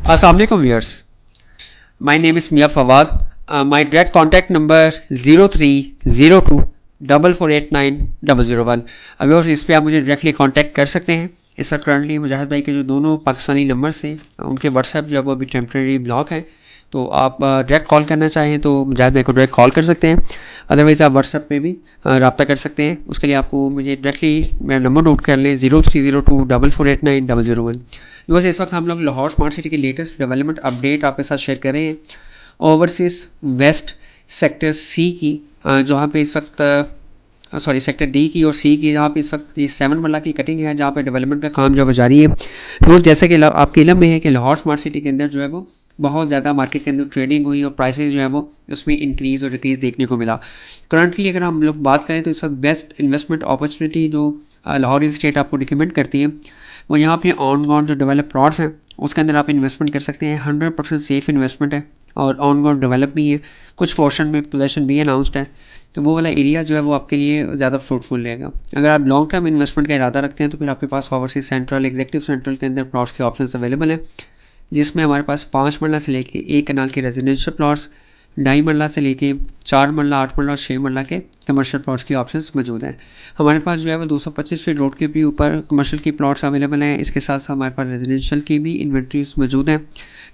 Assalamu alaikum viewers. My name is Mia Fawad. My direct contact number 0302 4489 001. Viewers इस पे आप मुझे directly contact कर सकते हैं। इस वक्त करंटली मुजाहिद भाई के जो दोनों पाकिस्तानी नंबर्स हैं उनके व्हाट्सएप जो है वो अभी टेम्प्रेरी ब्लॉक है, तो आप डायरेक्ट कॉल करना चाहें तो मुजाहिद भाई को डायरेक्ट कॉल कर सकते हैं। अदरवाइज़ आप व्हाट्सएप पे भी रब्ता कर सकते हैं। उसके लिए आपको मुझे डायरेक्टली मेरा नंबर नोट कर लें 0302 4489 001। बिकॉज इस वक्त हम लोग लाहौर स्मार्ट सिटी की लेटेस्ट डेवलपमेंट अपडेट आपके साथ शेयर कर रहे हैं ओवरसीज़ वेस्ट सेक्टर सी की, जहाँ पे इस वक्त सेक्टर डी की और सी की, जहाँ पे इस वक्त ये 7 मरला की कटिंग है, जहाँ पे डेवलपमेंट का काम जो है जारी है। तो जैसे कि आपके इलम में है कि लाहौर स्मार्ट सिटी के अंदर जो है वो बहुत ज़्यादा मार्केट के अंदर ट्रेडिंग हुई और प्राइसेस जो है वो उसमें इंक्रीज़ और डिक्रीज़ देखने को मिला। करंटली अगर हम लोग बात करें तो इस वक्त बेस्ट इन्वेस्टमेंट अपॉर्चुनिटी जो लाहौर रियल एस्टेट आपको रिकमेंड करती है वो यहाँ पे ऑन ग्राउंड जो डेवलप प्लॉट्स हैं उसके अंदर आप इन्वेस्टमेंट कर सकते हैं। 100% सेफ इन्वेस्टमेंट है और ऑन ग्राउंड डेवलप भी है, कुछ पोर्शन में पोजेसन भी अनाउंसड है, तो वो वाला एरिया जो है वो आपके लिए ज़्यादा फ्रूटफुल रहेगा। अगर आप लॉन्ग टर्म इन्वेस्टमेंट का इरादा रखते हैं तो फिर आपके पास ओवरसीज सेंट्रल एग्जीक्यूटिव सेंट्रल के अंदर प्लॉट्स के ऑप्शन अवेलेबल हैं, जिसमें हमारे पास 5 मरला से लेके 1 कनाल के रेजिडेंशियल प्लॉट्स, 2.5 मरला से लेके 4 मरला, 8 मरला और 6 मरला के कमर्शियल प्लॉट्स की ऑप्शंस मौजूद हैं। हमारे पास जो है वो 225 फीट रोड के भी ऊपर कमर्शियल की प्लॉट्स अवेलेबल हैं। इसके साथ साथ हमारे पास रेजिडेंशियल की भी इन्वेंट्रीज मौजूद हैं।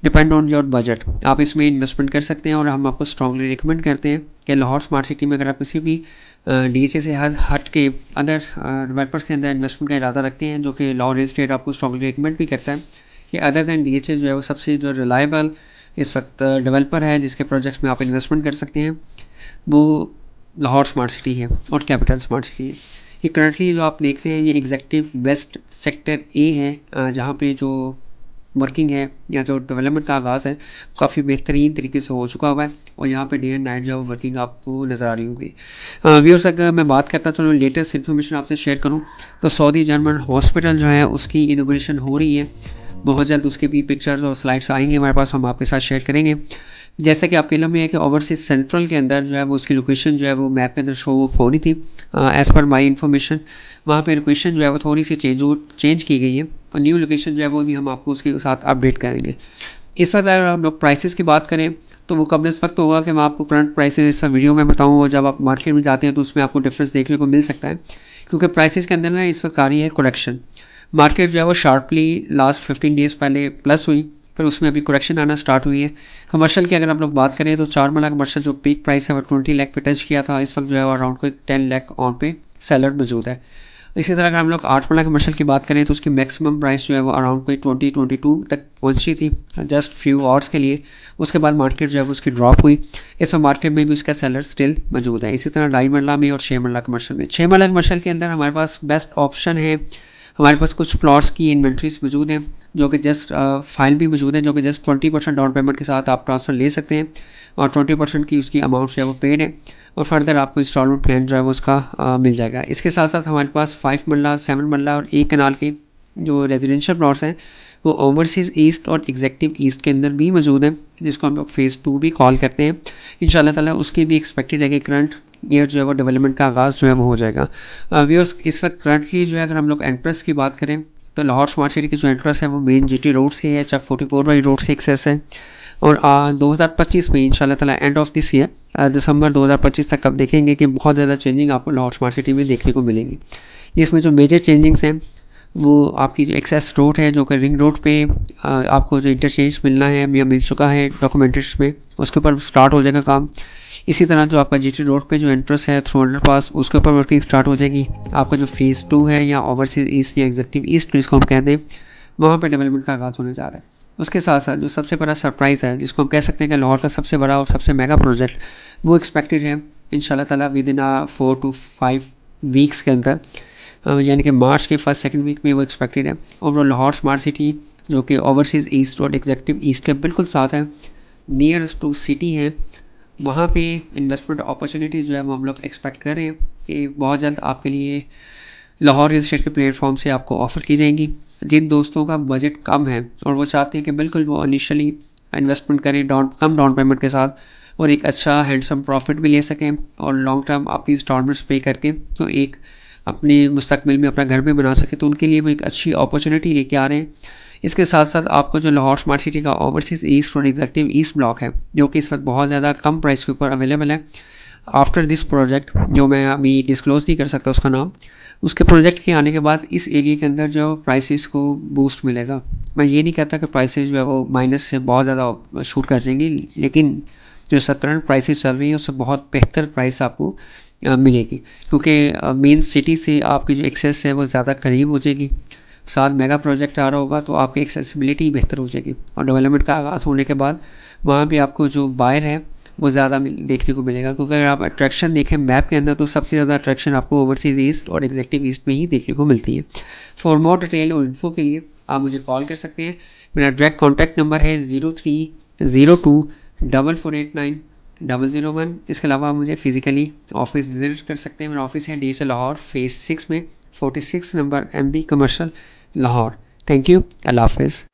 डिपेंड ऑन योर बजट आप इसमें इन्वेस्टमेंट कर सकते हैं और हम आपको स्ट्रांगली रिकमेंड करते हैं कि लाहौर स्मार्ट सिटी में अगर आप किसी भी डीएचए से हट के अदर डेवलपर्स के अंदर इन्वेस्टमेंट का इरादा रखते हैं, जो कि लाहौर रियल एस्टेट आपको स्ट्रांगली रिकमेंड भी करता है कि अदर दैन डीएचए जो है वो सबसे जो रिलायबल इस वक्त डेवलपर है जिसके प्रोजेक्ट्स में आप इन्वेस्टमेंट कर सकते हैं वो लाहौर स्मार्ट सिटी है और कैपिटल स्मार्ट सिटी है। ये करंटली जो आप देख रहे हैं ये एग्जीक्यूटिव वेस्ट सेक्टर ए है, जहाँ पे जो वर्किंग है या जो डेवलपमेंट का आगाज़ है काफ़ी बेहतरीन तरीके से हो चुका हुआ है और यहाँ पे डे एंड नाइट जो वर्किंग आपको नज़र आ रही होगी। व्यूअर्स अगर मैं बात करता चलो लेटेस्ट इन्फॉर्मेशन आपसे शेयर करूँ तो सऊदी जर्मन हॉस्पिटल जो है उसकी इनोग्रेशन हो रही है, बहुत जल्द उसके भी पिक्चर्स और स्लाइड्स आएंगे हमारे पास, हम आपके साथ शेयर करेंगे। जैसे कि आपके इलम में है कि ओवरसीज सेंट्रल के अंदर जो है वो उसकी लोकेशन जो है वो मैप के अंदर शो हो रही थी। एज़ पर माई इन्फॉर्मेशन वहाँ पे लोकेशन जो है वो थोड़ी सी चेंज की गई है और न्यू लोकेशन जो है वो भी हम आपको उसके साथ अपडेट करेंगे। इस वक्त अगर हम लोग प्राइसेस की बात करें तो वो कब इस वक्त होगा कि मैं आपको करंट प्राइसेस इस वीडियो में बताऊँ और जब आप मार्केट में जाते हैं तो उसमें आपको डिफरेंस देखने को मिल सकता है, क्योंकि प्राइसेस के अंदर ना इस वक्त आ रही है करेक्शन। मार्केट जो है वो शार्पली लास्ट 15 डेज़ पहले प्लस हुई, फिर उसमें अभी करेक्शन आना स्टार्ट हुई है। कमर्शियल की अगर हम लोग बात करें तो 4 मरला कमर्शियल जो पीक प्राइस है वो 20 लाख पे टच किया था, इस वक्त जो है वो अराउंड कोई 10 लाख ऑन पे सेलर मौजूद है। इसी तरह अगर हम लोग 8 मरला कमर्शियल की बात करें तो उसकी मैक्सिमम प्राइस जो है वो अराउंड कोई 20-22 तक पहुंची थी जस्ट फ्यू आवर्स के लिए। उसके बाद मार्केट जो है वो उसकी ड्रॉप हुई, इस वक्त मार्केट में भी उसका सेलर स्टिल मौजूद है। इसी तरह 2.5 मरला में और 6 मरला कमर्शियल में, 6 मरला कमर्शियल के अंदर हमारे पास बेस्ट ऑप्शन है, हमारे पास कुछ प्लॉट्स की इन्वेंट्रीज मौजूद हैं जो कि जस्ट फाइल भी मौजूद है, जो कि जस्ट 20% डाउन पेमेंट के साथ आप ट्रांसफ़र ले सकते हैं और 20% की उसकी अमाउंट जो है वो पेड है और फर्दर आपको इंस्टॉलमेंट प्लान जो है वो उसका मिल जाएगा। इसके साथ साथ हमारे पास 5 मरला, 7 मरला और 1 कनाल के जो रेजिडेंशियल प्लॉट्स हैं वो ओवरसीज़ ईस्ट और एग्जीक्यूटिव ईस्ट के अंदर भी मौजूद हैं, जिसको हम लोग फ़ेज़ 2 भी कॉल करते हैं। इंशाल्लाह ताला उसकी भी एक्सपेक्टेड है कि करंट ईयर जो है वो डेवलपमेंट का आगाज़ जो है वो हो जाएगा। व्यूअर्स इस वक्त करंटली जो है अगर हम लोग एंट्रेंस की बात करें तो लाहौर स्मार्ट सिटी की जो एंट्रेंस है वो मेन जीटी रोड से है, चक 44 वाली रोड से एक्सेस है और 2025 में इंशाल्लाह ताला एंड ऑफ दिस ईयर दिसंबर 2025 तक आप देखेंगे कि बहुत ज़्यादा चेंजिंग आपको लाहौर स्मार्ट सिटी में देखने को मिलेंगी, जिसमें जो मेजर चेंजिंग्स हैं वो आपकी जो एक्सेस रोड है जो कि रिंग रोड पे आपको जो इंटरचेंज मिलना है या मिल चुका है डॉक्यूमेंट्रीज में, उसके ऊपर स्टार्ट हो जाएगा काम। इसी तरह जो आपका जीटी रोड पे जो एंट्रेंस है थ्रू अंडरपास उसके ऊपर वर्किंग स्टार्ट हो जाएगी। आपका जो फेज़ 2 है या ओवरसीज ईस्ट या एग्जीक्यूटिव ईस्ट जिसको हम कहते हैं वहाँ पे डेवलपमेंट का आगाज़ होने जा रहा है। उसके साथ साथ जो सबसे बड़ा सरप्राइज़ है जिसको हम कह सकते हैं कि लाहौर का सबसे बड़ा और सबसे महंगा प्रोजेक्ट वो एक्सपेक्टेड है इंशाल्लाह ताला विद इन 4 to 5 वीक्स के अंदर, यानी कि मार्च के फर्स्ट सेकंड वीक में वो एक्सपेक्टेड है। और वो लाहौर स्मार्ट सिटी जो कि ओवरसीज़ ईस्ट और एग्जीक्यूटिव ईस्ट के बिल्कुल साथ है, नियरेस्ट टू सिटी है, वहाँ पे इन्वेस्टमेंट अपॉर्चुनिटी जो है वो हम लोग एक्सपेक्ट कर रहे हैं कि बहुत जल्द आपके लिए लाहौर रियल एस्टेट के प्लेटफॉर्म से आपको ऑफ़र की जाएंगी। जिन दोस्तों का बजट कम है और वो चाहते हैं कि बिल्कुल वो इनिशियली इन्वेस्टमेंट करें कम डाउन पेमेंट के साथ और एक अच्छा हैंडसम प्रॉफिट भी ले सकें और लॉन्ग टर्म अपनी इंस्टॉलमेंट्स पे करके तो एक अपने मुस्तकबिल में अपना घर भी बना सके, तो उनके लिए वो एक अच्छी अपॉर्चुनिटी लेके आ रहे हैं। इसके साथ साथ आपको जो लाहौर स्मार्ट सिटी का ओवरसीज़ ईस्ट और एग्जेक्टिव ईस्ट ब्लॉक है, जो कि इस वक्त बहुत ज़्यादा कम प्राइस के ऊपर अवेलेबल है, आफ्टर दिस प्रोजेक्ट, जो मैं अभी डिस्क्लोज़ नहीं कर सकता उसका नाम, उसके प्रोजेक्ट के आने के बाद इस एरिया के अंदर जो प्राइसेस को बूस्ट मिलेगा। मैं ये नहीं कहता कि प्राइसेस जो है वो माइनस से बहुत ज़्यादा शूट कर जाएंगी, लेकिन जो करंट प्राइसेस चल रही हैं उससे बहुत बेहतर प्राइस आपको मिलेगी, क्योंकि मेन सिटी से आपकी जो एक्सेस है वो ज़्यादा करीब हो जाएगी। साथ मेगा प्रोजेक्ट आ रहा होगा तो आपकी एक्सेसिबिलिटी बेहतर हो जाएगी, और डेवलपमेंट का आगाज़ होने के बाद वहाँ पे आपको जो बायर है वो ज़्यादा देखने को मिलेगा। क्योंकि अगर आप अट्रैक्शन देखें मैप के अंदर तो सबसे ज़्यादा अट्रैक्शन आपको ओवरसीज़ ईस्ट और एग्जेक्टिव ईस्ट में ही देखने को मिलती है। फॉर मोर डिटेल और इन्फो के लिए आप मुझे कॉल कर सकते हैं। मेरा डायरेक्ट कॉन्टैक्ट नंबर है 03024489 001। इसके अलावा आप मुझे फ़िज़िकली ऑफिस विजिट कर सकते हैं। मेरा ऑफिस है DSA लाहौर फेज़ 6 में 46 number MB commercial Lahore. Thank you. अल्लाह हाफ़िज़।